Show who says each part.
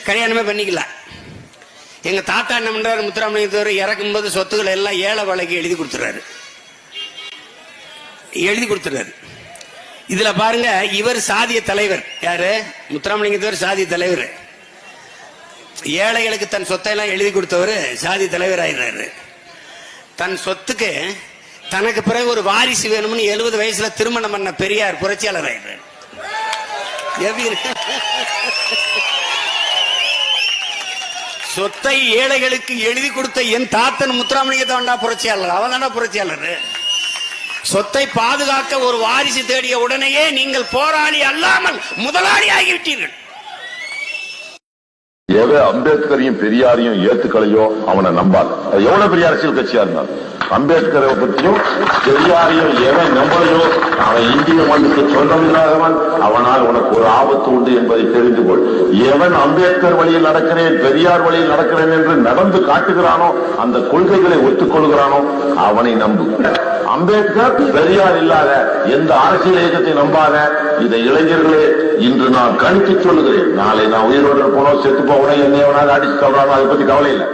Speaker 1: கல்யாணமே பண்ணிக்கலாம். எங்க தாத்தா என்ன பண்றாரு, முத்துராமலிங்கத்தேவர் இறக்கும்போது சொத்துக்களை எல்லாம் ஏழை வாழைக்கு எழுதி கொடுத்துறாரு. இதுல பாருங்க, இவர் சாதிய தலைவர். யாரு? முத்துராமலிங்கத்தேவர் சாதிய தலைவர். ஏழைகளுக்கு தன் சொத்தை எல்லாம் எழுதி கொடுத்தவர் சாதி தலைவர் ஆயிடுறாரு. தன் சொத்துக்கு தனக்கு பிறகு ஒரு வாரிசு வேணும்னு 70 வயசுல திருமணம் பண்ண பெரியார் புரட்சியாளர் ஆயிடுறாரு. சொத்தை ஏழைகளுக்கு எழுதி கொடுத்த என் தாத்தன் முத்துராமலிங்கத்தேவன்டா புரட்சியாளர். அவன் தானே புரட்சியாளர். சொத்தை பாதுகாக்க ஒரு வாரிசு தேடிய உடனேயே நீங்கள் போராளி அல்லாமல் முதலாளி ஆகிவிட்டீர்கள்.
Speaker 2: எவன் அம்பேத்கரையும் பெரியாரையும் ஏத்துக்கலையோ அவனை நம்பாது. எவ்வளவு பெரிய அரசியல் கட்சியா இருந்தாலும் அம்பேத்கரை பற்றியும் பெரியாரையும் எவன் நம்பலையோ அவன் இந்திய மண்ணுக்கு சொந்தமில்லாதவன். அவனால் உனக்கு ஒரு ஆபத்து உண்டு என்பதை தெரிந்து கொள். எவன் அம்பேத்கர் வழியில் நடக்கிறேன், பெரியார் வழியில் நடக்கிறேன் என்று நடந்து காட்டுகிறானோ, அந்த கொள்கைகளை ஒத்துக்கொள்கிறானோ அவனை நம்பு. அம்பேத்கர் பெரியார் இல்லாத எந்த அரசியல் இயக்கத்தை நம்பாத. இதை இளைஞர்களே இன்று நான் கணித்து சொல்லுகிறேன். நாளை நான் உயிரோடு போனோம், செத்து போகணும், என்னையவனாக அடிச்சு சொல்றானோ அதை பத்தி கவலை இல்லை.